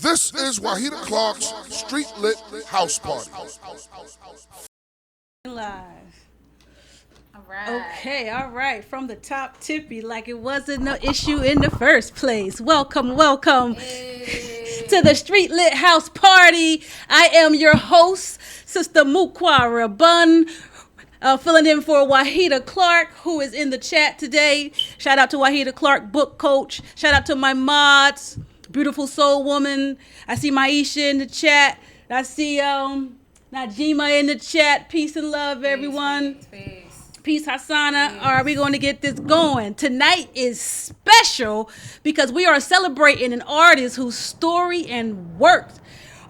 This is Wahida Clark's Street Lit House Party. Live. All right. Okay, all right. From the top tippy, like it wasn't no issue in the first place. Welcome, welcome to the Hey. Street Lit House Party. I am your host, Sister Mukwara Bun. Filling in for Wahida Clark, who is in the chat today. Shout out to Wahida Clark, book coach. Shout out to my mods, beautiful soul woman. I see Maisha in the chat. I see Najima in the chat. Peace and love, Peace, everyone. peace, peace. Peace, Hassana. All right, we're Peace. going to get this going. Tonight is special because we are celebrating an artist whose story and work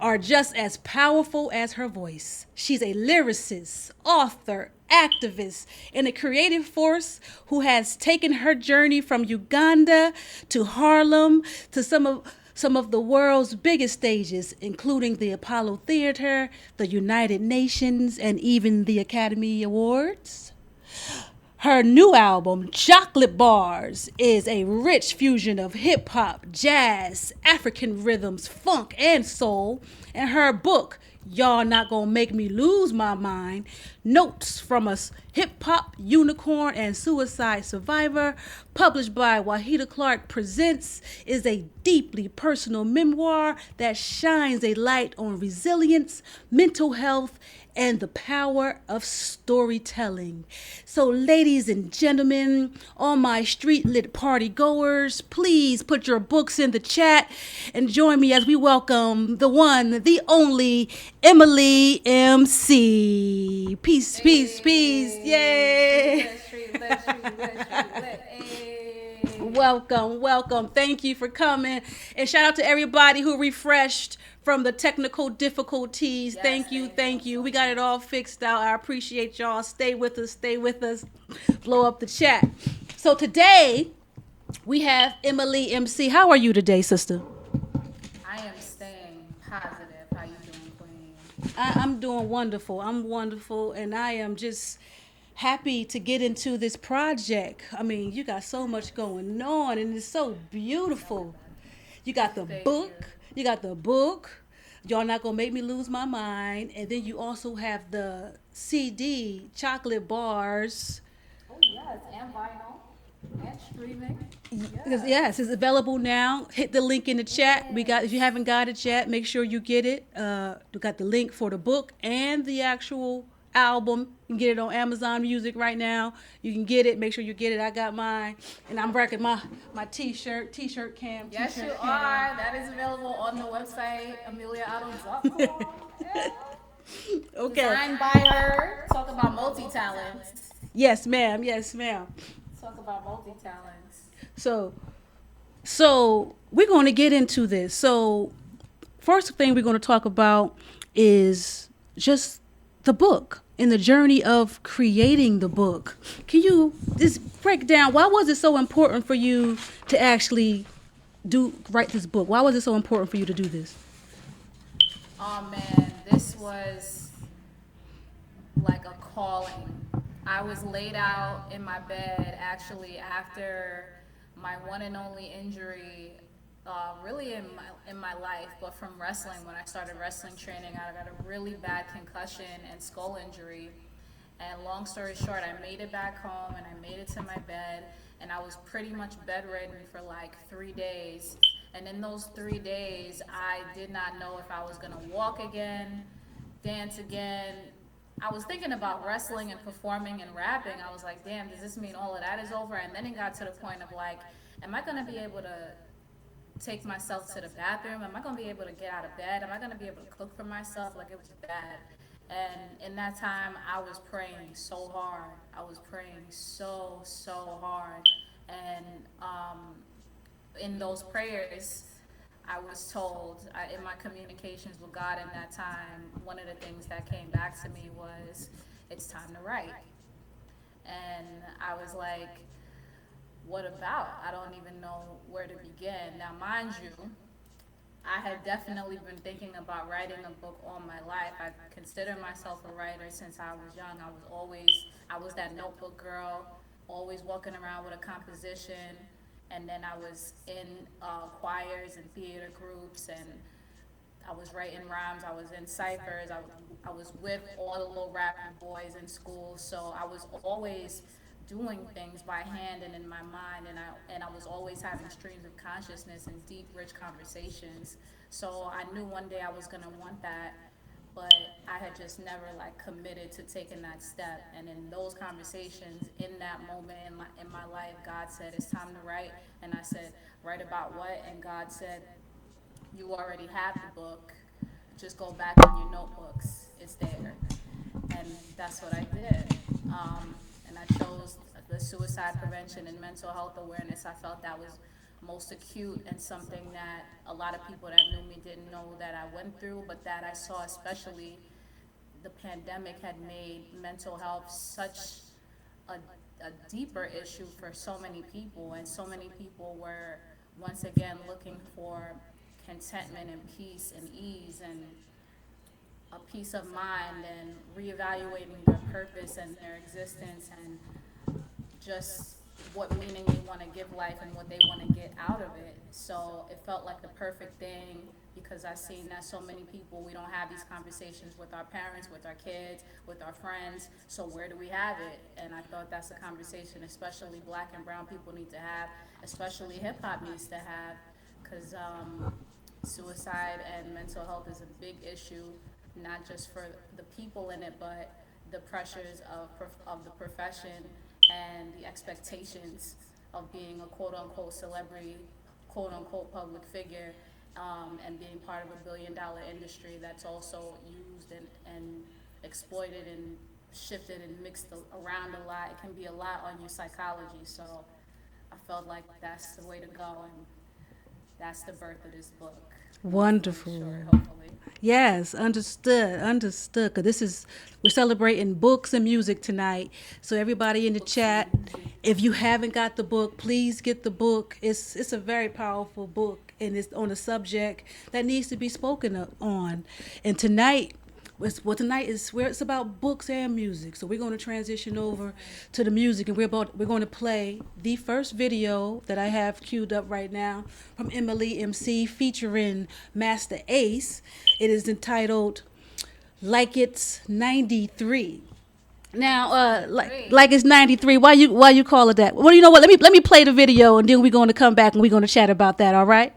are just as powerful as her voice. She's a lyricist, author, activist, and a creative force who has taken her journey from Uganda to Harlem to some of the world's biggest stages, including the Apollo Theater, the United Nations, and even the Academy Awards. Her new album, Chocolate Bars, is a rich fusion of hip hop, jazz, African rhythms, funk, and soul. And her book, Y'all Not Gonna Make Me Lose My Mind, Notes from a Hip Hop Unicorn and Suicide Survivor, published by Wahida Clark Presents, is a deeply personal memoir that shines a light on resilience, mental health, and the power of storytelling. So, ladies and gentlemen, all my street lit party goers, please put your books in the chat and join me as we welcome the one, the only Emily MC. Peace, peace, peace. Yay! Street lit, street lit, street lit, street lit. Hey. Welcome, welcome. Thank you for coming. And shout out to everybody who refreshed from the technical difficulties. Yes, Thank you, thank you. We got it all fixed out. I appreciate y'all. Stay with us, stay with us. Blow up the chat. So today we have Emily MC. How are you today, sister? I am staying positive. How you doing, Queen? I'm doing wonderful. I'm wonderful, and I am just happy to get into this project. I mean, you got so much going on, and it's so beautiful. You got the Thank book. you. You got the book. Y'all Not Gonna Make Me Lose My Mind, and then you also have the CD, Chocolate Bars. Oh yes, and vinyl, and streaming. Because Yeah. yes, it's available now. Hit the link in the chat. We got if you haven't got it yet, make sure you get it. We got the link for the book and the actual album. You can get it on Amazon Music right now. You can get it. Make sure you get it. I got mine, and I'm rocking my t-shirt cam. Yes, you T-shirt are. That is available on the website ameliaadams.com. Yeah. Okay. Designed by her. Talk about multi-talents. Yes, ma'am. Yes, ma'am. Talk about multi-talents. So, so we're going to get into this. So, first thing we're going to talk about is just the book and the journey of creating the book. Can you just break down why was it so important for you to actually write this book? Why was it so important for you to do this? Oh man, this was like a calling. I was laid out in my bed actually after my one and only injury, really in my life, but from wrestling. When I started wrestling training, I got a really bad concussion and skull injury. And long story short, I made it back home and I made it to my bed, and I was pretty much bedridden for like 3 days. And in those 3 days, I did not know if I was gonna walk again, dance again. I was thinking about wrestling and performing and rapping. I was like, damn, does this mean all of that is over? And then it got to the point of like, am I gonna be able to take myself to the bathroom? Am I gonna be able to get out of bed? Am I gonna be able to cook for myself? Like it was bad. And in that time, I was praying so hard. I was praying so hard. And in those prayers, I was told in my communications with God in that time, one of the things that came back to me was, it's time to write. And I was like, what about? I don't even know where to begin. Now, mind you, I had definitely been thinking about writing a book all my life. I consider myself a writer since I was young. I was that notebook girl, always walking around with a composition. And then I was in choirs and theater groups and I was writing rhymes, I was in ciphers, I was with all the little rapping boys in school, so I was always doing things by hand and in my mind, and I was always having streams of consciousness and deep, rich conversations. So I knew one day I was gonna want that, but I had just never like committed to taking that step. And in those conversations, in that moment in my life, God said, it's time to write. And I said, write about what? And God said, you already have the book. Just go back on your notebooks. It's there. And that's what I did. And I chose the suicide prevention and mental health awareness. I felt that was most acute and something that a lot of people that knew me didn't know that I went through, but that I saw, especially the pandemic had made mental health such a deeper issue for so many people, and so many people were once again looking for contentment and peace and ease and a peace of mind, and reevaluating their purpose and their existence, and just what meaning they want to give life and what they want to get out of it. So it felt like the perfect thing, because I've seen that so many people, we don't have these conversations with our parents, with our kids, with our friends. So where do we have it? And I thought that's a conversation especially Black and brown people need to have, especially hip hop needs to have, because suicide and mental health is a big issue, not just for the people in it, but the pressures of the profession and the expectations of being a quote-unquote celebrity, quote-unquote public figure, and being part of a billion-dollar industry that's also used and exploited and shifted and mixed around a lot. It can be a lot on your psychology, so I felt like that's the way to go, and that's the birth of this book. Wonderful. Short, hopefully. Yes, understood. Because we're celebrating books and music tonight. So everybody in the chat, if you haven't got the book, please get the book. It's a very powerful book, and it's on a subject that needs to be spoken on. And tonight is where it's about books and music. So we're going to transition over to the music, and we're going to play the first video that I have queued up right now from Emily MC featuring Master Ace. It is entitled "Like It's 93." Now, like it's 93. Why you call it that? Well, you know what? Let me play the video, and then we're going to come back and we're going to chat about that. All right?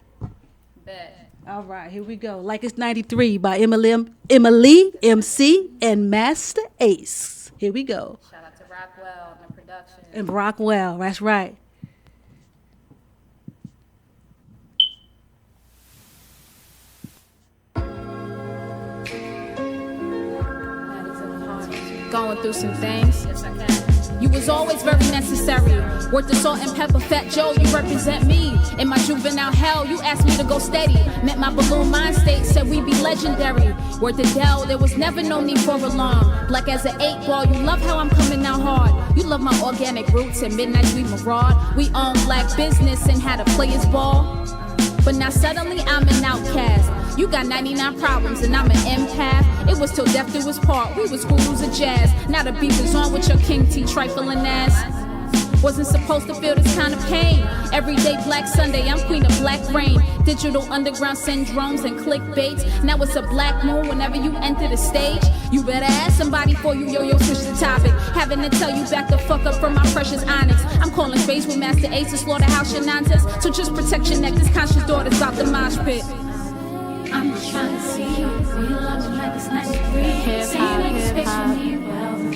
Bet. All right, here we go. Like It's 93 by Emily MC and Master Ace. Here we go. Shout out to Rockwell and the production. And Rockwell, that's right. Going through some things. Yes, I can. You was always very necessary. Worth the salt and pepper, Fat Joe, you represent me. In my juvenile hell, you asked me to go steady. Met my balloon mind state, said we be legendary. Worth the Dell, there was never no need for alarm. Black as an 8-ball, you love how I'm coming out hard. You love my organic roots, and midnights we maraud. We own black business and had a players ball. But now suddenly I'm an outcast. You got 99 problems and I'm an empath. It was till death do us part. We was gurus of jazz. Now the beef is on with your King T trifling ass. Wasn't supposed to feel this kind of pain. Everyday Black Sunday, I'm queen of black rain. Digital underground syndromes and clickbaits. Now it's a black moon whenever you enter the stage. You better ask somebody for you, yo, switch the topic. Having to tell you back the fuck up from my precious onyx. I'm calling face with Master Ace to slaughterhouse your nonsense. So just protect your neck, this conscious daughter's out the mosh pit. I'm just trying to see you. You love me like it's 93. Hip hop.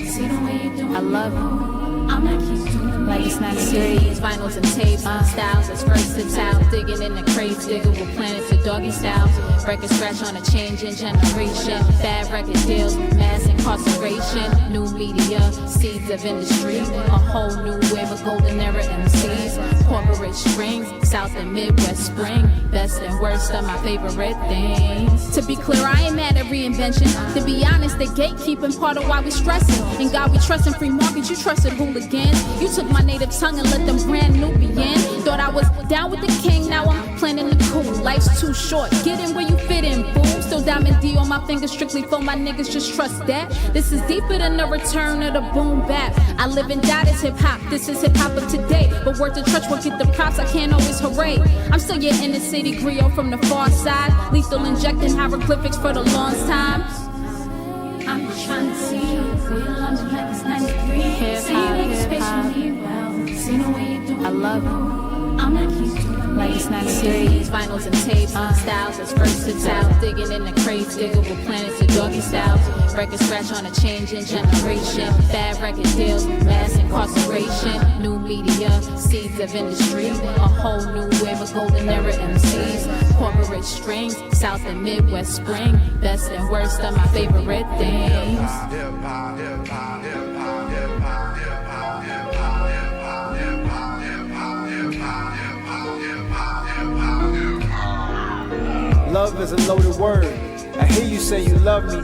See the way you do I love you. I'm not keep doing Like it's not series, vinyls and tapes, styles as versatile. Digging in the crates, digger with planets to doggy styles. Record scratch on a changing generation. Bad record deals, mass incarceration. New media, seeds of industry. A whole new wave of golden era MCs. Corporate strings, South and Midwest spring. Best and worst are my favorite things. To be clear, I ain't mad at reinvention. To be honest, the gatekeeping part of why we stressing. In God we trust, in free markets you trusted hooligans. You took my native tongue and let them brand new begin. Thought I was down with the king, now I'm planning the coup. Life's too short, get in where you fit in, boo. Still Still Diamond D on my finger, strictly for my niggas, just trust that. This is deeper than the return of the boom bap. I live and die this hip hop, this is hip hop of today. But worth the trust won't get the props, I can't always hooray. I'm still your inner city griot from the far side. Lethal injecting hieroglyphics for the long time. I'm trying to see you. Feel love me like it's 93. Hip Say you hop, make hip space hop. for me well. See the way you do it. I love it. I'm like you do it. Like it's 93s, vinyls and tapes, styles as versatile. Digging in the crates, diggable planets to doggy styles. Record scratch on a changing generation. Bad record deals, mass incarceration. New media, seeds of industry. A whole new wave of golden era MCs. Corporate strings, South and Midwest spring. Best and worst are my favorite things. Love is a loaded word. I hear you say you love me,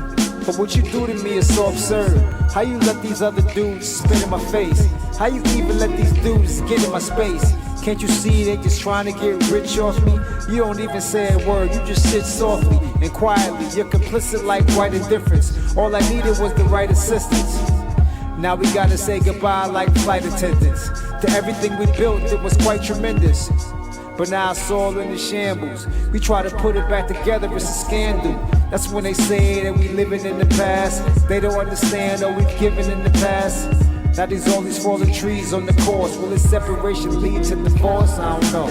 but what you do to me is so absurd. How you let these other dudes spit in my face? How you even let these dudes get in my space? Can't you see they just trying to get rich off me? You don't even say a word, you just sit softly and quietly. You're complicit like white indifference. All I needed was the right assistance. Now we gotta say goodbye like flight attendants. To everything we built, it was quite tremendous. But now it's all in the shambles. We try to put it back together, it's a scandal. That's when they say that we living in the past. They don't understand all we've given in the past. Now there's all these fallen trees on the course. Will this separation lead to divorce? I don't know.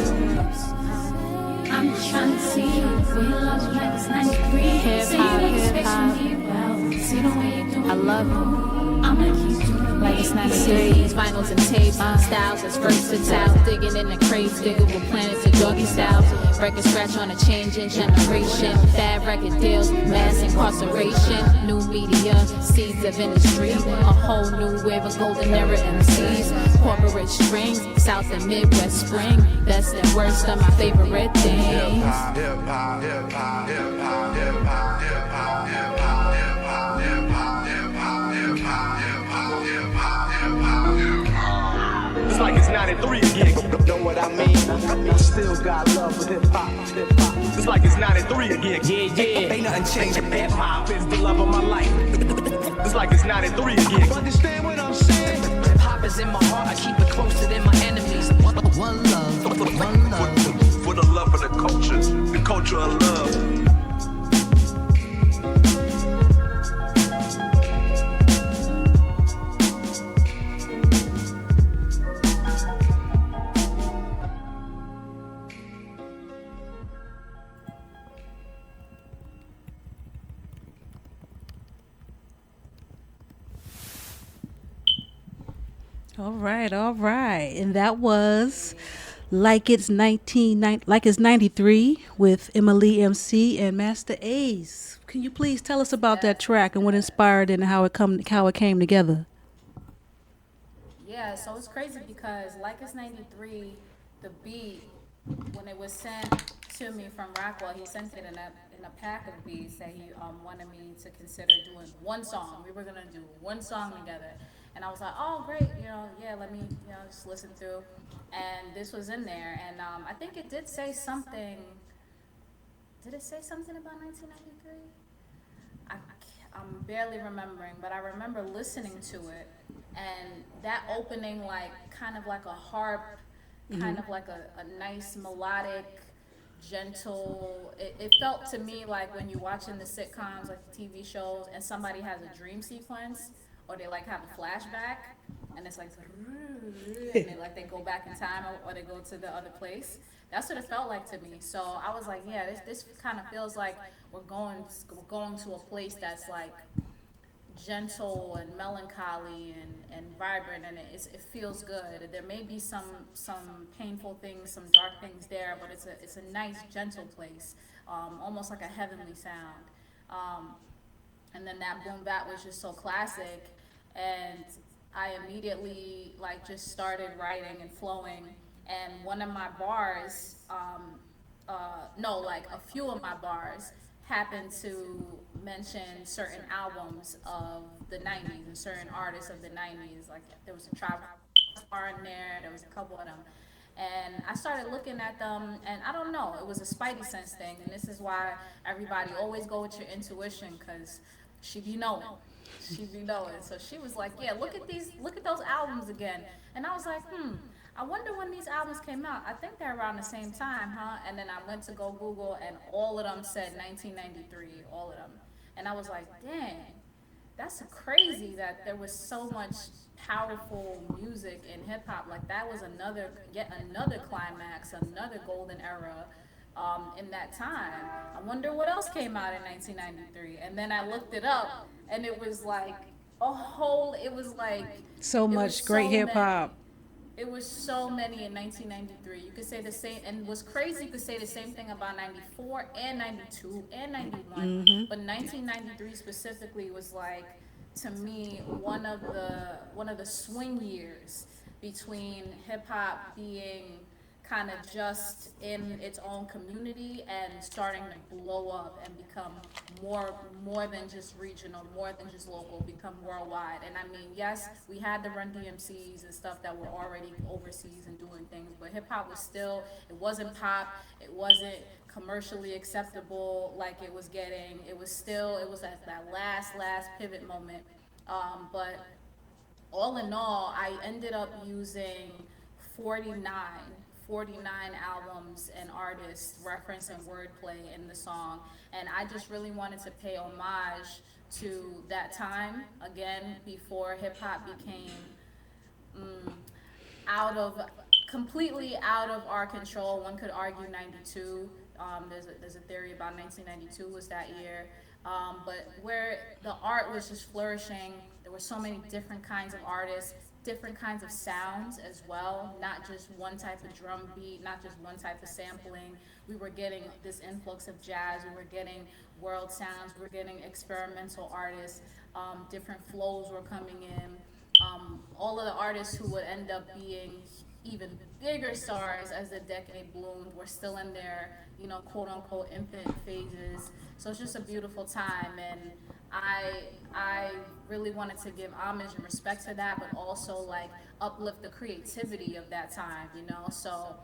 I'm trying to see you. Feel love me like it's 93. Hip Say hop, you make hip space hop. for me well. See the way you do it. I love it. I'm like you do it. Like it's 93s, vinyls and tapes, styles as versatile. Digging in the crates, diggable planets to doggy styles. Record scratch on a changing generation. Bad record deals, mass incarceration. New media, seeds of industry. A whole new wave of golden era MCs. Corporate strings, South and Midwest spring. Best and worst are my favorite things. It's like it's 93 again. Know what I mean? I still got love for hip hop. It's like it's 93 again. Yeah. Ain't nothing changing. Hip hop is the love of my life. It's like it's 93 again. Understand what I'm saying? Hip hop is in my heart. I keep it closer than my enemies. One love, one love. For the love of the culture of love. All right. And that was like it's 93 with Emily MC and Master A's. Can you please tell us about that track and what inspired it and how it came together? Yeah, so it's crazy because like it's 93, the beat, when it was sent to me from Rockwell, he sent it in a pack of beats that he wanted me to consider doing one song. We were gonna do one song together. And I was like, oh, great, let me, just listen through. And this was in there. And I think it did say something. Did it say something about 1993? I'm barely remembering, but I remember listening to it. And that opening, kind of like a harp, kind of like a nice melodic, gentle. It felt to me like when you're watching the sitcoms, like the TV shows, and somebody has a dream sequence. Or they have a flashback, and it's like, and they go back in time, or they go to the other place. That's what it felt like to me. So I was like, yeah, this kind of feels like we're going to a place that's like gentle and melancholy and vibrant, and it feels good. There may be some painful things, some dark things there, but it's a nice, gentle place, almost like a heavenly sound. And then that boom bap was just so classic, and I immediately just started writing and flowing. And one of my bars, a few of my bars happened to mention certain albums of the 90s and certain artists of the 90s. Like there was a Tribe bar in there was a couple of them. And I started looking at them, and I don't know, it was a spidey sense thing. And this is why everybody always go with your intuition, because she be knowing. She be knowing. So she was like, yeah, look at those albums again. And I was like, I wonder when these albums came out. I think they're around the same time, huh? And then I went to go Google, and all of them said 1993, all of them. And I was like, dang, that's crazy that there was so much powerful music in hip hop. Like that was yet another climax, another golden era in that time. I wonder what else came out in 1993. And then I looked it up, and it was like it was like So it was much great so hip hop. it was so many in 1993. You could say the same, and what's crazy, you could say the same thing about 94 and 92 and 91. But 1993 specifically was like, to me, one of the swing years between hip hop being kind of just in its own community and starting to blow up and become more than just regional, more than just local, become worldwide. And I mean, yes, we had the Run DMCs and stuff that were already overseas and doing things, but hip hop was still, it wasn't pop, it wasn't commercially acceptable like it was getting. It was at that last pivot moment. But all in all, I ended up using 49 albums and artists reference and wordplay in the song. And I just really wanted to pay homage to that time, again, before hip hop became completely out of our control. One could argue 92. There's a theory about 1992 was that year. But where the art was just flourishing, there were so many different kinds of artists, different kinds of sounds as well, not just one type of drum beat, not just one type of sampling. We were getting this influx of jazz, we were getting world sounds, we were getting experimental artists, different flows were coming in. All of the artists who would end up being even bigger stars as the decade bloomed were still in their, quote unquote infant phases. So it's just a beautiful time, and I really wanted to give homage and respect to that, but also like uplift the creativity of that time, So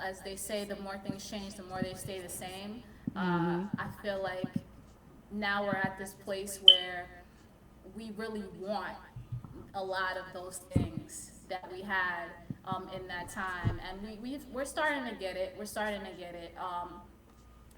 as they say, the more things change, the more they stay the same. I feel like now we're at this place where we really want a lot of those things that we had in that time, and we're starting to get it.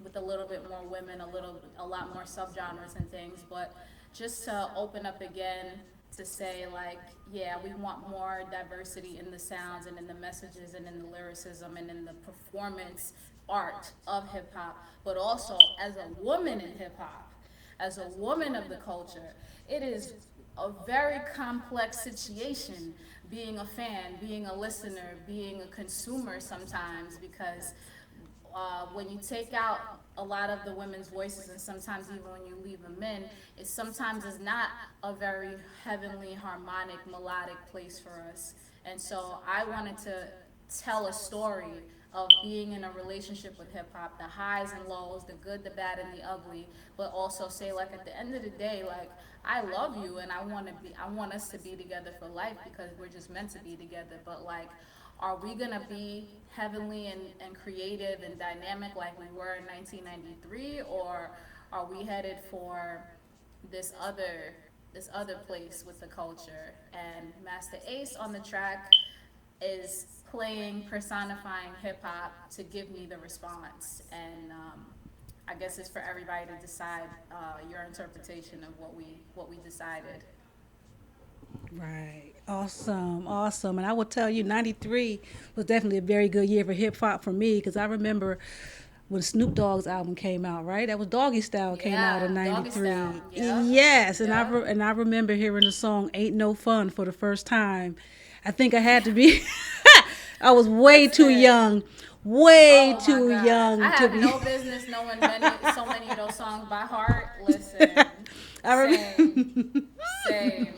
With a little bit more women, a lot more subgenres and things, but just to open up again to say like, yeah, we want more diversity in the sounds and in the messages and in the lyricism and in the performance art of hip hop, but also as a woman in hip hop, as a woman of the culture, it is a very complex situation being a fan, being a listener, being a consumer sometimes, because when you take out a lot of the women's voices, and sometimes even when you leave them in, it sometimes is not a very heavenly, harmonic, melodic place for us. And so I wanted to tell a story of being in a relationship with hip hop, the highs and lows, the good, the bad, and the ugly, but also say like at the end of the day, like I love you and I want us to be together for life because we're just meant to be together. But like, are we gonna be heavenly and creative and dynamic like we were in 1993, or are we headed for this other place with the culture? And Master Ace on the track is personifying hip hop to give me the response, and I guess it's for everybody to decide your interpretation of what we decided. Right. Awesome. And I will tell you, 93 was definitely a very good year for hip hop for me, because I remember when Snoop Dogg's album came out, right? That was Doggy Style came out in 93. Yeah. Yes. And I remember hearing the song Ain't No Fun for the first time. I think I had to be, I was way too young. Way too young I to have be. no business knowing so many of those songs by heart. Listen, same.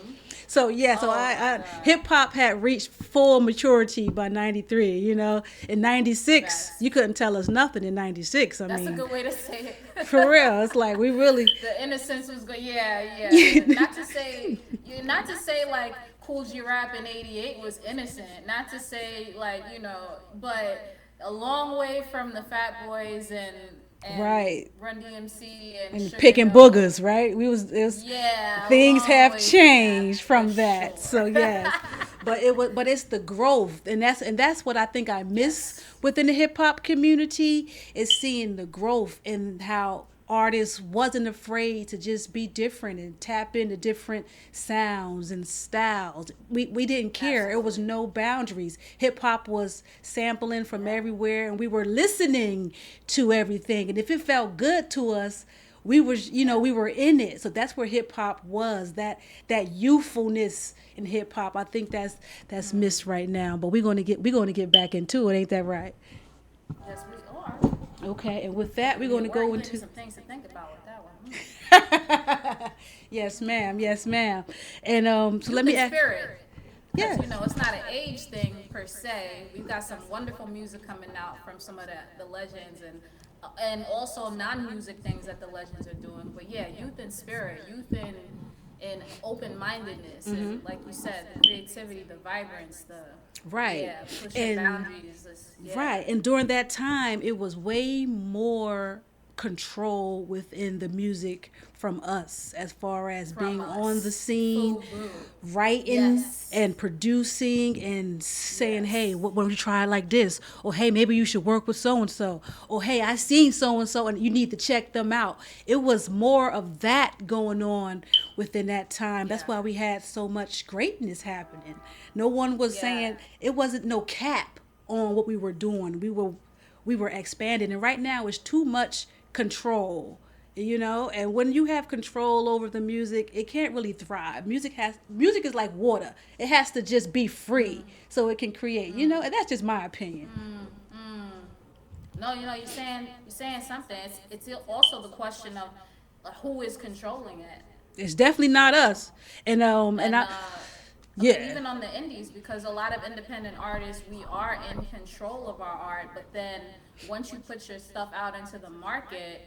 So hip hop had reached full maturity by 93, In 96, Facts. you couldn't tell us nothing in 96. That's a good way to say it. For real, it's like we really The innocence was good. Yeah. Not to say like Cool G Rap in '88 was innocent. Not to say like but a long way from the Fat Boys and Right. Run DMC and And Sugar picking Hill. boogers, right? It was Yeah, a things long have way from that changed for from that. So sure. yes. But it's the growth, and that's what I think I miss Yes. within the hip hop community is seeing the growth and how artists wasn't afraid to just be different and tap into different sounds and styles. We didn't care. It was Absolutely. no boundaries. Hip hop was sampling from everywhere, and we were listening to everything. And if it felt good to us, we were in it. So that's where hip hop was, that youthfulness in hip hop. I think that's missed right now, but we're going to get back into it. Ain't that right? Yes, we are. Okay, and with that we're You going to were go giving me into some things to think about with that one. yes ma'am, yes ma'am. And so let Youth me and ask. spirit. Because Yes. it's not an age thing per se. We've got some wonderful music coming out from some of the legends and also non-music things that the legends are doing. But yeah, youth and spirit, youth and open-mindedness, and like you said, the creativity, the vibrance, the Right. yeah, pushing And boundaries. Yeah, right. And during that time, it was way more control within the music from us as far as from being on the us. scene, Fubu. writing Yes. and producing and saying, hey, Yes. what, why don't you try it like this? Or hey, maybe you should work with so and so. Or hey, I seen so and you need to check them out. It was more of that going on within that time. That's Yeah. why we had so much greatness happening. No one was Yeah. saying, it wasn't no cap on what we were doing. We were expanding, and right now it's too much control. And when you have control over the music, it can't really thrive. Music is like water. It has to just be free so it can create. And that's just my opinion. No, you're saying something. It's also the question of who is controlling it. It's definitely not us. And And I yeah. even on the indies, because a lot of independent artists, we are in control of our art, but then once you put your stuff out into the market,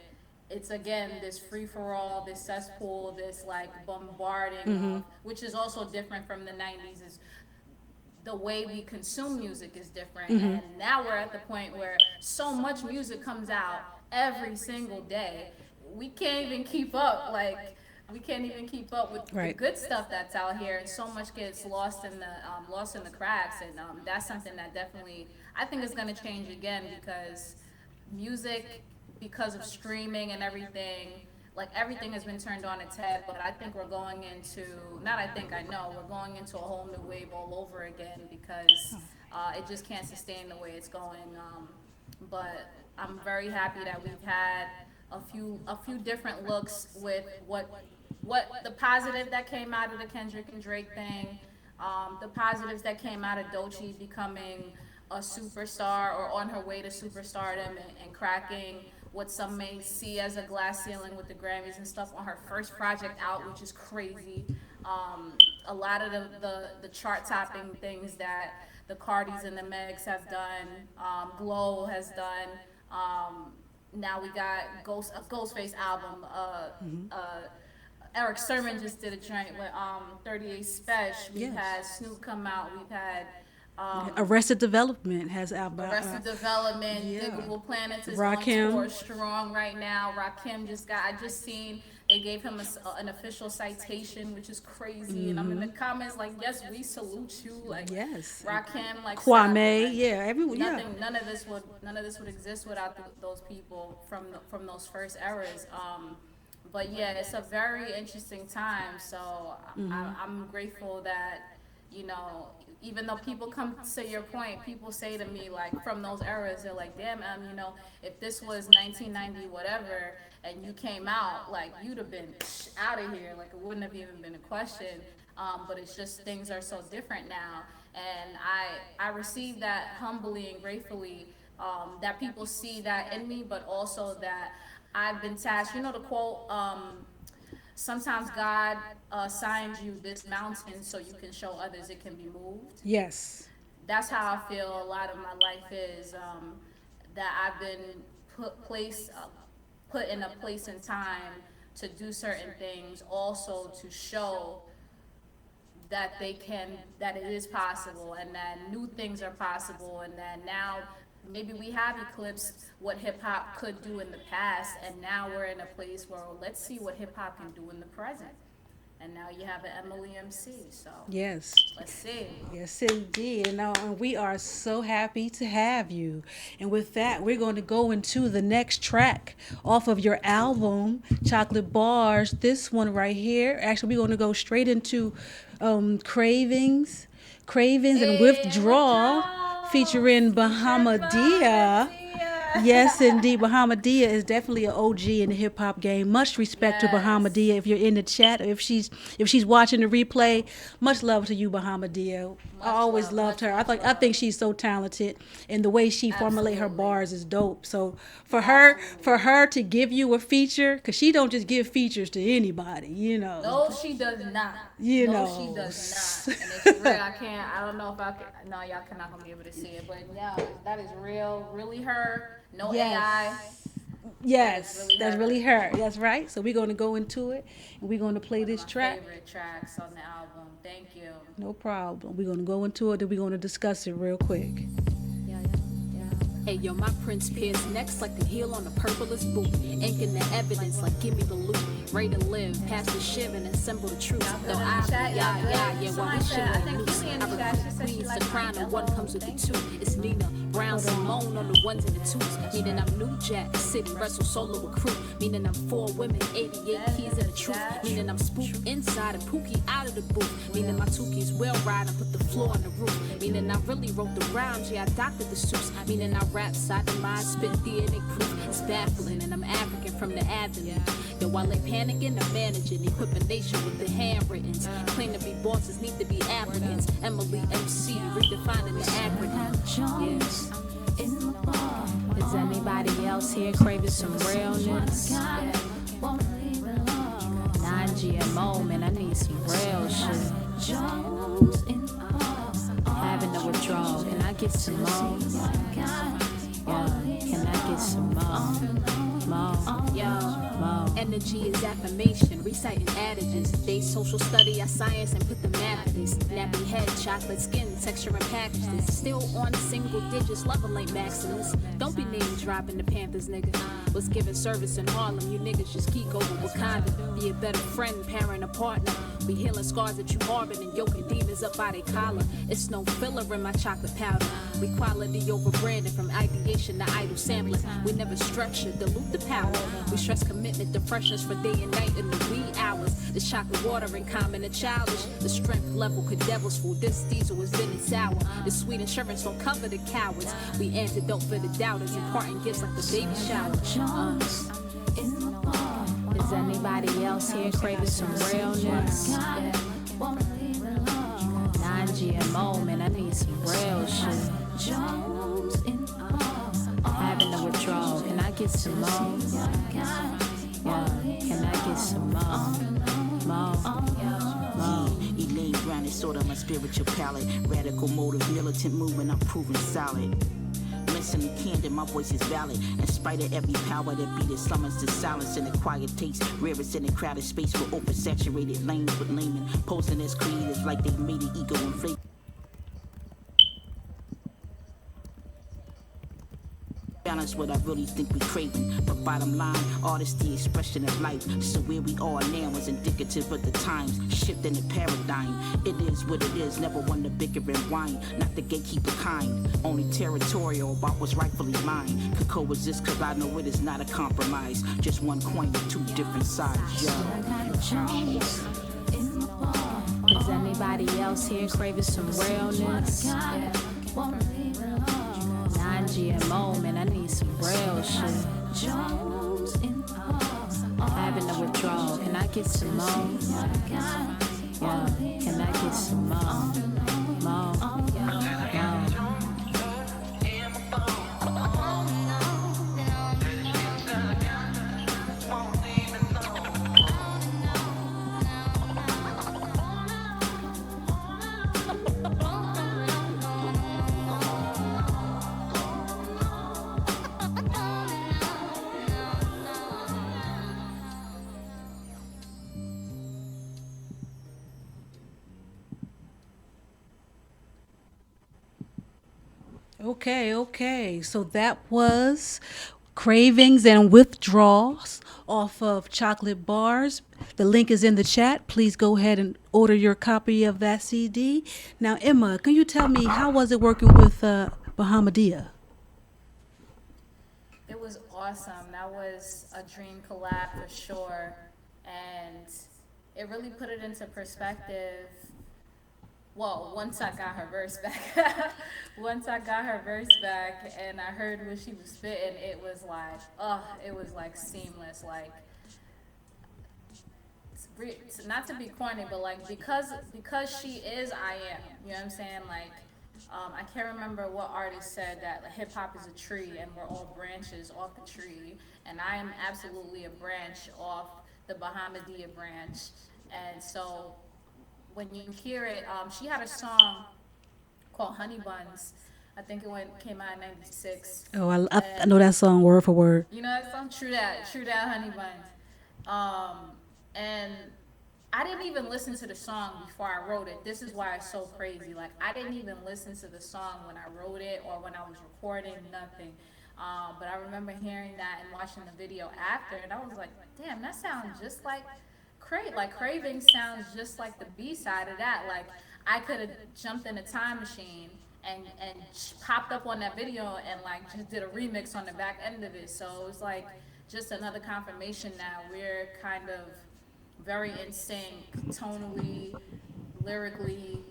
it's again this free for all, this cesspool, this like bombarding of, which is also different from the 90s. Is the way we consume music is different, and now we're at the point where so much music comes out every single day, we can't even keep up. Like we can't even keep up with the Right. good stuff that's out here, and so much gets lost in the cracks. And that's something that definitely I think is going to change again, because music, because of streaming and everything, like everything has been turned on its head. But I think we're going into, not I think, I know we're going into a whole new wave all over again, because it just can't sustain the way it's going. But I'm very happy that we've had a few different looks with what the positive that came out of the Kendrick and Drake thing, the positives that came out of Doechii becoming a superstar or on her way to superstardom, and cracking what some may see as a glass ceiling with the Grammys and stuff on her first project out, which is crazy. A lot of the chart topping things that the Cardis and the Megs have done, Glow has done. Now we got a Ghostface album. Eric Sermon just did a joint with 38 Special. We've Yes. had Snoop come out. We've had Arrested Development has album. Arrested Development. yeah. Digable Planets is Rakim. on tour strong right now. Rakim I just seen they gave him an official citation, which is crazy. And I'm in the comments like, yes, we salute you. Like, Yes. Rakim, like Kwame, like, yeah, everyone, yeah. none of this would exist without those people from those first eras. But yeah, it's a very interesting time. So I'm grateful that, even though people come to your point, people say to me like from those eras, they're like, damn, if this was 1990 whatever and you came out, like you'd have been out of here, like it wouldn't have even been a question. But it's just things are so different now, and I receive that humbly and gratefully, that people see that in me, but also that I've been tasked. You know the quote, sometimes God assigns you this mountain so you can show others it can be moved. Yes. That's how I feel a lot of my life is, that I've been put in a place and time to do certain things, also to show that it is possible, and that new things are possible, and that now maybe we have eclipsed what hip hop could do in the past, and now we're in a place where let's see what hip hop can do in the present. And now you have an Emily MC, so Yes. let's see. Yes, indeed. And we are so happy to have you. And with that, we're going to go into the next track off of your album, Chocolate Bars. This one right here. Actually, we're going to go straight into Cravings and Withdrawal, featuring Bahamadia. Yes, indeed. Bahamadia is definitely an OG in the hip hop game. Much respect to Bahamadia. If you're in the chat, or if she's watching the replay, much love to you, Bahamadia. I always loved her. I think she's so talented, and the way she formulate her bars is dope. So for her to give you a feature, because she don't just give features to anybody, you know. No, she does not. She does not. And it's real. I don't know if I can. No, y'all cannot gonna be able to see it, but yeah, that is real. Really her. No AI. Yes, that's really her. That's right. So we're going to go into it, and we're going to play this track. Favorite tracks on the album. Thank you. No problem. We're going to go into it, then we're going to discuss it real quick. Hey yo, my prince peers next like the heel on a purplest boot. Inking the evidence like give me the loot. Ready to live, pass the shiv and assemble the truth. Though I, well we should have loose. I recruit queens, soprano, one comes with the two. It's Nina, Brown, Simone on the ones and the twos. Meaning I'm New Jack City, wrestle solo recruit. Meaning I'm 4 women, 88 keys and the truth. Meaning I'm spook inside and Pookie out of the booth. Meaning my Tookie's well ride and put the floor on the roof. Meaning I really wrote the rhymes, yeah I doctored the suits. Meaning I rap side to mind, spit DNA proof. It's baffling, and I'm African from the avenue. Yo, while they panicking, I'm managing, equipping nation with the handwrittens. Claim to be bosses, need to be applicants. Emily MC, redefining the acronym. Yes. Is anybody else here craving some realness? 9 GMO, man, I need some real shit. Having a withdrawal, can I get some more? Can I get some more? Energy is affirmation, reciting adages. They social study, I science and put the math in this. Nappy head, chocolate skin, texture and packages. Still on single digits, level ain't maximus. Don't be name dropping the Panthers, nigga. Was giving service in Harlem, you niggas just keep over Wakanda. Be a better friend, parent, or partner. We healing scars that you harboring and yoking demons up by their collar. It's no filler in my chocolate powder. We quality over branding from ideation to idle sampling. We never structure, dilute the power. We stress commitment to freshness for day and night in the wee hours. The chocolate water in common and childish. The strength level could devil's food. This diesel is in and sour. The sweet insurance don't cover the cowards. We antidote for the doubters, imparting gifts like the baby shower. Is anybody else here craving some realness? 9 GMO, man, I need some real shit. Having a withdrawal, can I get some more? Can I get some more? Elaine Brown is sort of my spiritual palette. Radical motive, militant movement, I'm proving solid. Mentally candid, my voice is valid. In spite of every power that beat it, summons to silence in a quiet taste. Rarest in a crowded space with oversaturated lanes with laymen posing as creators like they made an ego inflate. Balance what I really think we craving, but bottom line, artistry, expression of life. So where we are now is indicative of the times, shifting the paradigm. It is what it is, never one to bicker and whine, not the gatekeeper kind, only territorial about what's rightfully mine. Could coexist cause I know it is not a compromise, just one coin with 2 different sides, yo. Is anybody else here craving some realness? 9 GMO, man, I need some real shit. Having a withdrawal, can I get some more? Can I get some more? Okay. So that was Cravings and Withdrawals off of Chocolate Bars. The link is in the chat. Please go ahead and order your copy of that CD. Now, Emma, can you tell me how was it working with Bahamadia? It was awesome. That was a dream collab for sure. And it really put it into perspective. Well, once I got her verse back, once I got her verse back and I heard what she was spitting, it was like, it was like seamless. Like, not to be corny, but like because she is, I am. You know what I'm saying? Like, I can't remember what artist said that hip hop is a tree and we're all branches off the tree, and I am absolutely a branch off the Bahamadia branch, and so when you hear it, she had a song called Honey Buns. I think came out in '96. Oh, I know that song word for word. You know that song? True that, Honey Buns. And I didn't even listen to the song before I wrote it. This is why it's so crazy. Like, I didn't even listen to the song when I wrote it or when I was recording, nothing. But I remember hearing that and watching the video after, and I was like, damn, that sounds just like Craving sounds just like the B-side of that. Like, I could have jumped in a time machine and popped up on that video and like just did a remix on the back end of it. So it was like just another confirmation that we're kind of very in sync tonally, lyrically,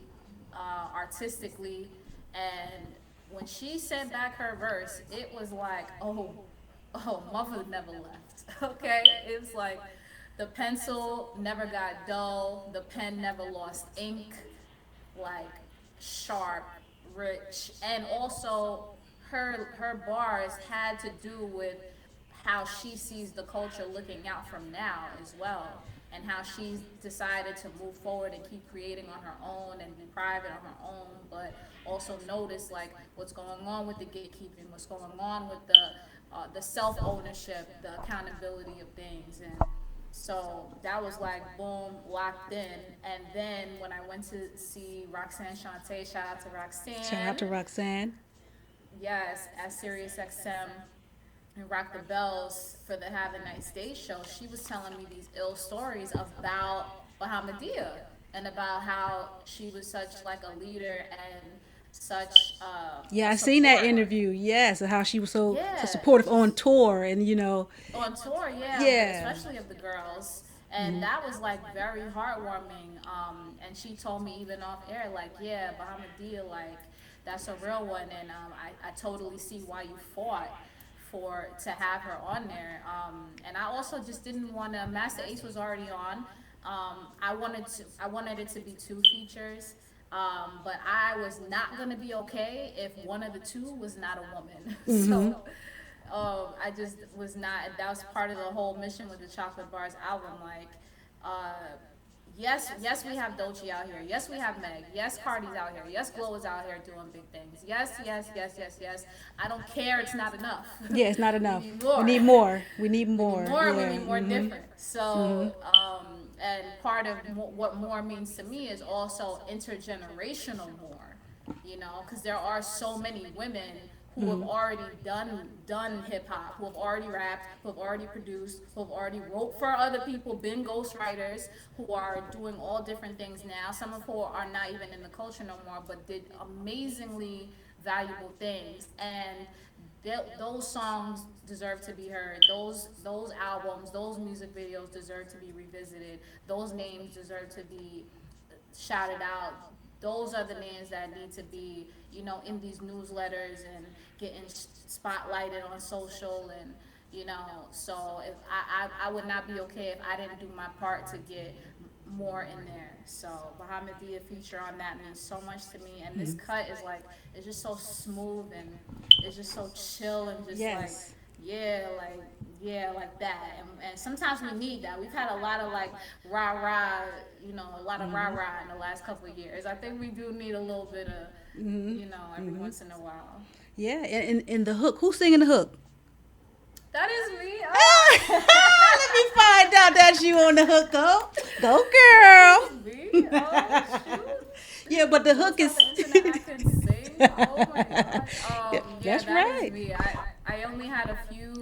artistically. And when she sent back her verse, it was like, oh, mother never left. Okay, it was like the pencil never got dull, the pen never lost ink, like sharp, rich, and also her bars had to do with how she sees the culture looking out from now as well, and how she's decided to move forward and keep creating on her own and be private on her own, but also notice like what's going on with the gatekeeping, what's going on with the self-ownership, the accountability of things. And so that was like boom, locked in. And then when I went to see Roxanne Shante, shout out to Roxanne. Shout out to Roxanne. Yes, at Sirius XM and Rock the Bells for the Have a Nice Day show, she was telling me these ill stories about Bahamadia and about how she was such like a leader and such yeah, I seen that interview. Yes, and how she was so supportive on tour, and on tour, especially of the girls, and that was like very heartwarming. And she told me even off air, like, yeah, Bahamadia, like that's a real one, and I totally see why you fought to have her on there. And I also just didn't want to. Master Ace was already on. I wanted it to be 2 features. But I was not going to be okay if one of the 2 was not a woman. So I just was not, that was part of the whole mission with the Chocolate Bars album. Like, yes, we have Dolce out here. Yes, we have Meg. Yes, Cardi's out here. Yes, Glow is out here doing big things. Yes. I don't care. It's not enough. Yeah, it's not enough. We need more. We need more. We need more different. So, and part of what more means to me is also intergenerational more, because there are so many women who have already done hip hop, who have already rapped, who have already produced, who have already wrote for other people, been ghostwriters, who are doing all different things now. Some of who are not even in the culture no more, but did amazingly valuable things. And those songs deserve to be heard. Those albums, those music videos deserve to be revisited. Those names deserve to be shouted out. Those are the names that need to be, in these newsletters and getting spotlighted on social, and so if I would not be okay if I didn't do my part to get more in there. So Bahamadia feature on that means so much to me, and this cut is like, it's just so smooth and it's just so chill and just like that. And sometimes we need that. We've had a lot of like rah-rah, a lot of rah-rah in the last couple of years. I think we do need a little bit of, every once in a while. Yeah, and the hook, who's singing the hook? That is me. Let me find out that's you on the hook. Go girl. Me? Oh, shoot. Yeah, but the hook is. I can sing. Oh my God. Yeah, Yeah, that's that is right. me. I only had a few,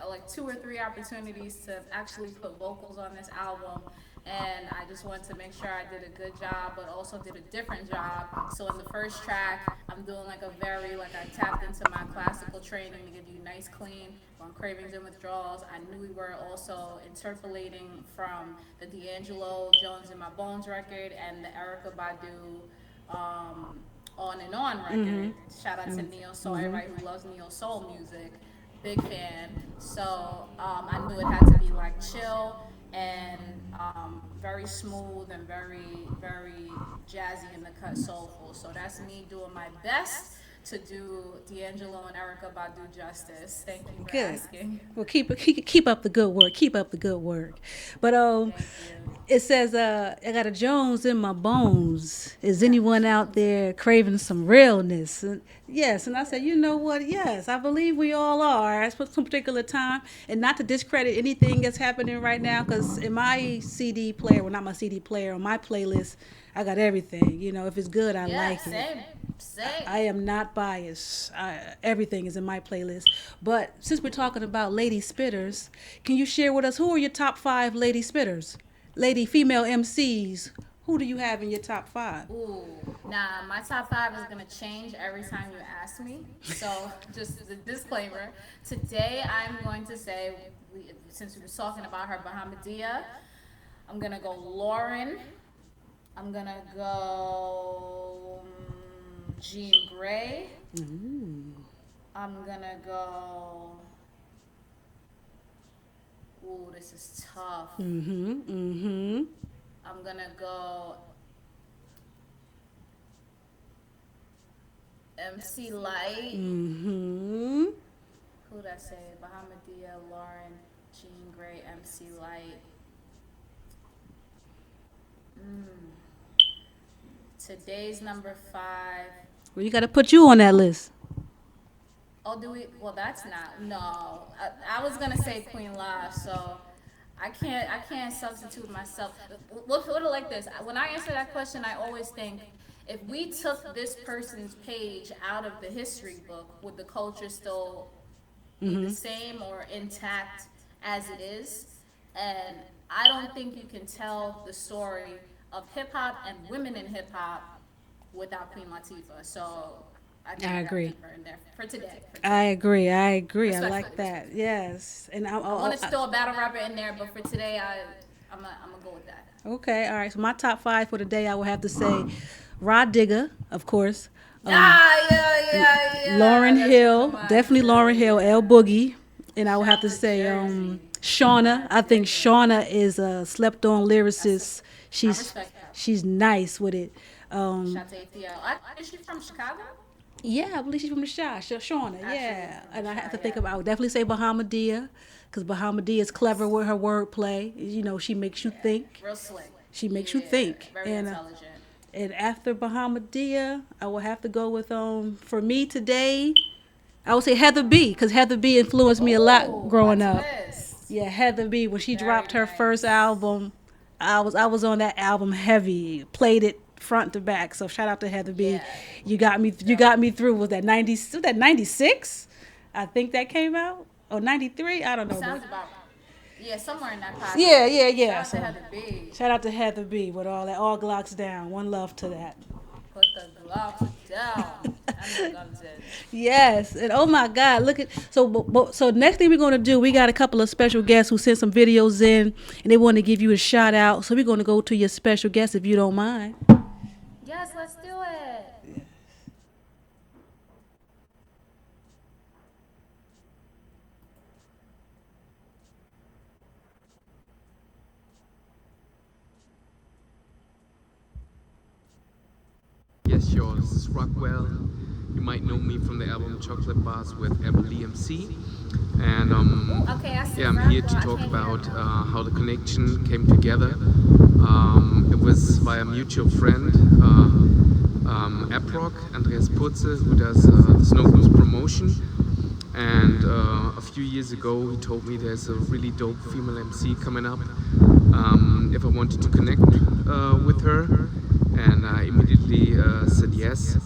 like two or three opportunities to actually put vocals on this album. And I just wanted to make sure I did a good job, but also did a different job. So in the first track, I'm doing like a very, like I tapped into my classical training to give you nice, clean, on cravings and withdrawals. I knew we were also interpolating from the D'Angelo Jones in My Bones record and the Erica Badu On and On record. Shout out to Neo Soul, everybody who loves Neo Soul music, big fan. So I knew it had to be like chill and very smooth and very, very jazzy in the cut, soulful. So that's me doing my best to do D'Angelo and Erica Badu justice. Thank you for Good. asking. Well, keep up the good work. Keep up the good work. But Thank you. it says I got a Jones in my bones. Is anyone out there craving some realness? And yes, and I said, you know what? Yes, I believe we all are. At some particular time, and not to discredit anything that's happening right now, because in my CD player, well, not my CD player, on my playlist, I got everything. You know, if it's good, I Yeah, like it. same. Same. I am not biased. Everything is in my playlist. But since we're talking about lady spitters, can you share with us who are your top 5 lady spitters? Lady female MCs. Who do you have in your top 5? Ooh, nah, my top 5 is gonna change every time you ask me. So, just the disclaimer. Today, I'm going to say, since we were talking about her, Bahamadia, I'm gonna go Lauren. I'm gonna go Jean Grey. I'm gonna go. Ooh, this is tough. I'm gonna go MC Light. Who'd I say? Bahamadia, Lauren, Jean Grey, MC Light. Today's number 5. Well, you got to put you on that list. Oh, do we? Well, that's not. No, I was gonna say Queen Live, so I can't substitute myself. Look at it like this. When I answer that question, I always think, if we took this person's page out of the history book, would the culture still be the same or intact as it is? And I don't think you can tell the story of hip hop and women in hip hop without Queen Latifah. So I think I we gotta agree. keep her in there for today. I agree. I Respectfully, like that. Yes. And I want to throw a battle rapper in there, but for today, I'm gonna go with that. okay. All right. So my top 5 for the day, I will have to say Rod Digger, of course. Yeah. Lauren That's Hill, one of mine, definitely too. Lauren Hill, L Boogie, and I would have to Shout out to say Jersey. Shauna. I think Shauna is a slept-on lyricist. respect that. She's nice with it. Shout out to ATL. Is she from Chicago? Yeah, I believe she's from the Shauna. Yeah, from the and I have to Chi, think yeah. about. I would definitely say Bahamadia, because Bahamadia is clever with her wordplay. You know, she makes you think. Real slick. She makes you Yeah, think. Very And intelligent. and after Bahamadia, I will have to go with for me today, I would say Heather B, because Heather B influenced me a lot growing up. Yeah, Heather B, when she dropped her first album, I was on that album heavy, played it front to back. So shout out to Heather B. Yeah. You got me through. Was that 96? I think that came out. Or 93? I don't know. Sounds but- about right. Yeah, somewhere in that pocket. Yeah. Shout out to Heather B. Shout out to Heather B with all that, all Glocks down. One love to that. Put the gloves down. I know gloves in. Yes, and oh my God, look at so next thing we're gonna do, we got a couple of special guests who sent some videos in, and they want to give you a shout out. So we're gonna go to your special guest if you don't mind. Yes, let's do it. Yes, sure. This is Rockwell. You might know me from the album Chocolate Bars with Emily MC. And Okay, I see yeah, I'm here to Rockwell. I talk can't about hear how the connection came together. It was via a mutual friend, Aproc, Andreas Putze, who does the Snow Blues promotion. And a few years ago, he told me there's a really dope female MC coming up. If I wanted to connect with her, and I immediately said yes.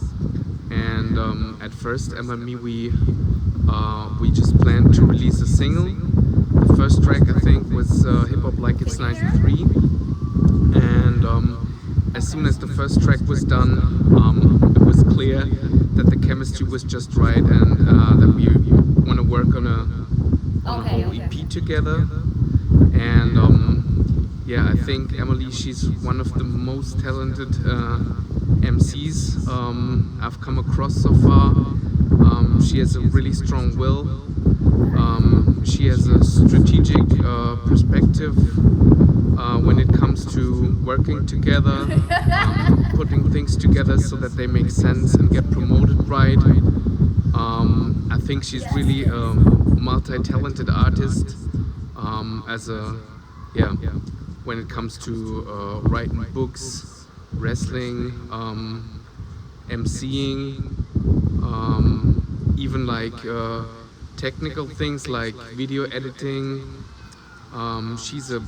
And at first, Emma and me, we just planned to release a single. The first track, I think, was Hip Hop Like It's 93. And as soon as the first track was done, it was clear that the chemistry was just right, and that we want to work on a whole EP together. And yeah, I think Emily, she's one of the most talented MCs I've come across so far. She has a really strong will. She has a strategic perspective when it comes to working together, putting things together so that they make sense and get promoted right. I think she's really a multi-talented artist. When it comes to writing books, wrestling, MCing, even like technical things like video editing. She's a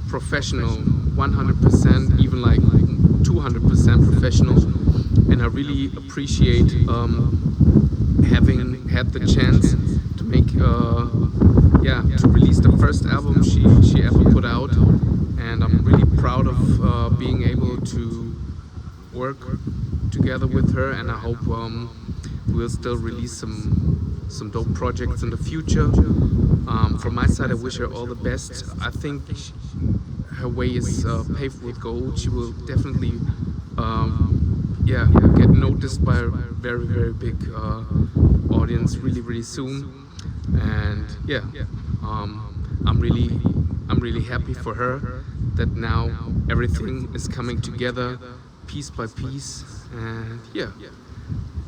professional, 100%, even like 200% professional, and I really appreciate having had the chance to make, to release the first album she ever put out, and I'm really proud of being able to work together with her, and I hope we'll still release some dope projects in the future. From my side, I wish her all the best. I think her way is paved with gold. She will definitely get noticed by a very, very big audience really soon. And I'm really happy for her that now everything is coming together piece by piece, and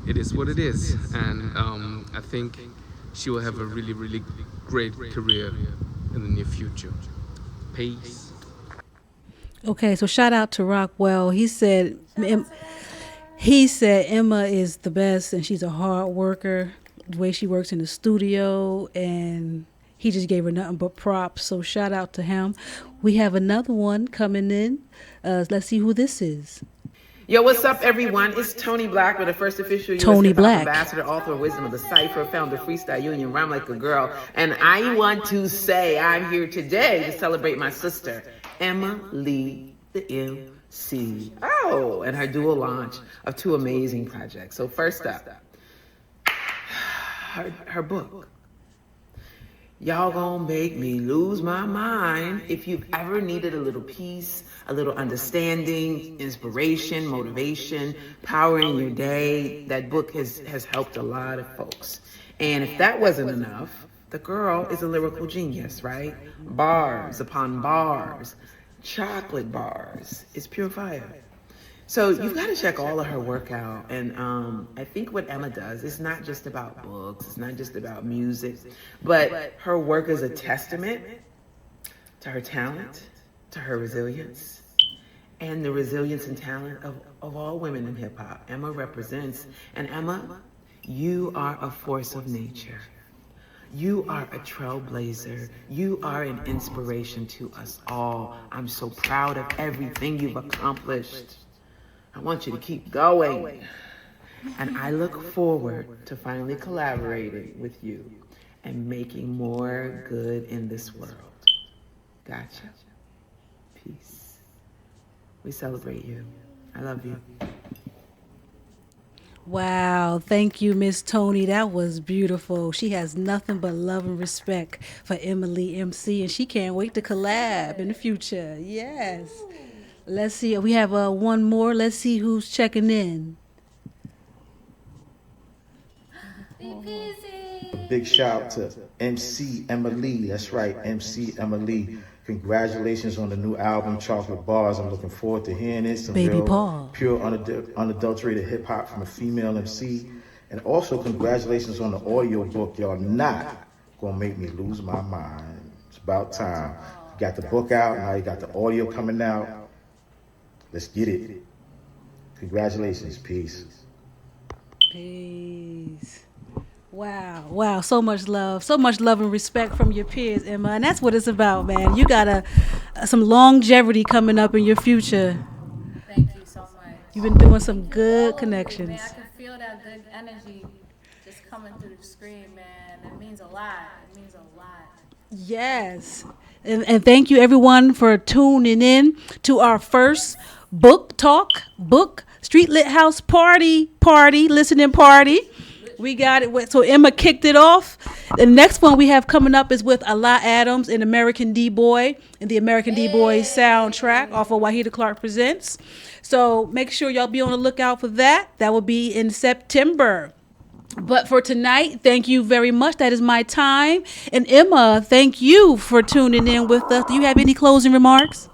it is what it is. And I think she will have a really great career in the near future. Peace. Okay, so shout out to Rockwell. He said Emma is the best, and she's a hard worker. The way she works in the studio, and he just gave her nothing but props. So shout out to him. We have another one coming in. Let's see who this is. Yo, what's up, everyone? It's Tony Black, with the first official U.S. Tony hip-hop Black, ambassador, author of Wisdom of the Cipher, founder of Freestyle Union, Rhyme Like a Girl. And I want to say I'm here today to celebrate my sister, Emma Lee, the MC. Oh, and her dual launch of 2 amazing projects. So first up, her book. Y'all gonna make me lose my mind. If you've ever needed a little peace, a little understanding, inspiration, motivation, power in your day, that book has helped a lot of folks. And if that wasn't enough, the girl is a lyrical genius, right? Bars upon bars, chocolate bars. It's pure fire. So you've got to check all of her work out. And I think what Emma does is not just about books, it's not just about music, but her work is a testament to her talent, to her resilience, and the resilience and talent of all women in hip hop. Emma represents, and Emma, you are a force of nature. You are a trailblazer. You are an inspiration to us all. I'm so proud of everything you've accomplished. I want you to keep going. And I look forward to finally collaborating with you and making more good in this world. Gotcha. Peace. We celebrate you. I love you. Wow, thank you, Miss Tony. That was beautiful. She has nothing but love and respect for Emily MC, and she can't wait to collab in the future. Yes. Let's see. We have one more. Let's see who's checking in. Big shout out to MC Emily. That's right, MC Emily. Congratulations on the new album, Chocolate Bars. I'm looking forward to hearing it. Some Baby real Paul. Pure, unadulterated hip hop from a female MC. And also congratulations on the audio book. Y'all not gonna make me lose my mind. It's about time. You got the book out, now you got the audio coming out. Let's get it. Congratulations. Peace. Peace. Wow. So much love and respect from your peers, Emma. And that's what it's about, man. You got some longevity coming up in your future. Thank you so much. You've been doing some good connections. Man, I can feel that good energy just coming through the screen, man. It means a lot. It means a lot. Yes. And thank you everyone for tuning in to our first book Street Lit House party, listening party. We got it. So Emma kicked it off. The next one we have coming up is with Allah Adams and American D-Boy and the American D-Boy soundtrack off of Wahida Clark Presents. So make sure y'all be on the lookout for that. That will be in September. But for tonight, thank you very much. That is my time. And Emma, thank you for tuning in with us. Do you have any closing remarks?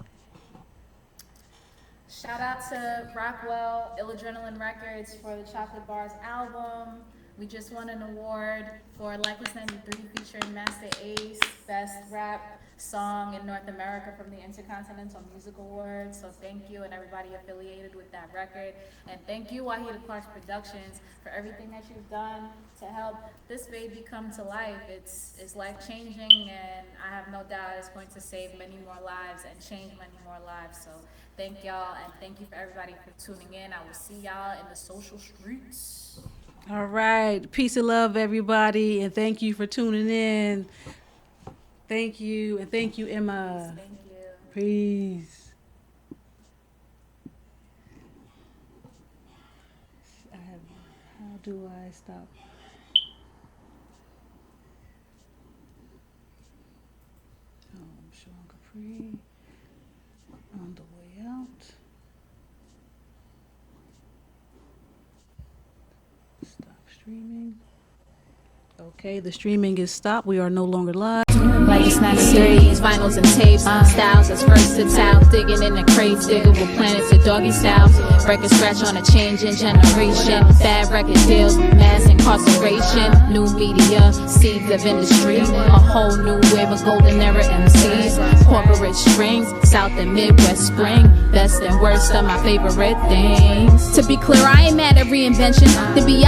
Shout out to Rockwell Ill Adrenaline Records for the Chocolate Bars album. We just won an award for Likeness 93 featuring Master Ace, Best Rap Song in North America from the Intercontinental Music Awards. So thank you and everybody affiliated with that record. And thank you, Wahida Clark Productions, for everything that you've done to help this baby come to life. It's life-changing, and I have no doubt it's going to save many more lives and change many more lives. So thank y'all, and thank you for everybody for tuning in. I will see y'all in the social streets. All right. Peace and love, everybody. And thank you for tuning in. Thank you. And thank you, Emma. Thank you. Peace. How do I stop? Sean Capri. On the way out. Stop streaming. Okay, the streaming is stopped. We are no longer live. Like it's 93s, vinyls and tapes, styles that's versatile, digging in the crates, diggable planets to doggy styles, break a scratch on a changing generation, bad record deals, mass incarceration, new media, seeds of industry, a whole new wave of golden era MCs, corporate strings, South and Midwest spring, best and worst of my favorite things. To be clear, I ain't mad at reinvention, to be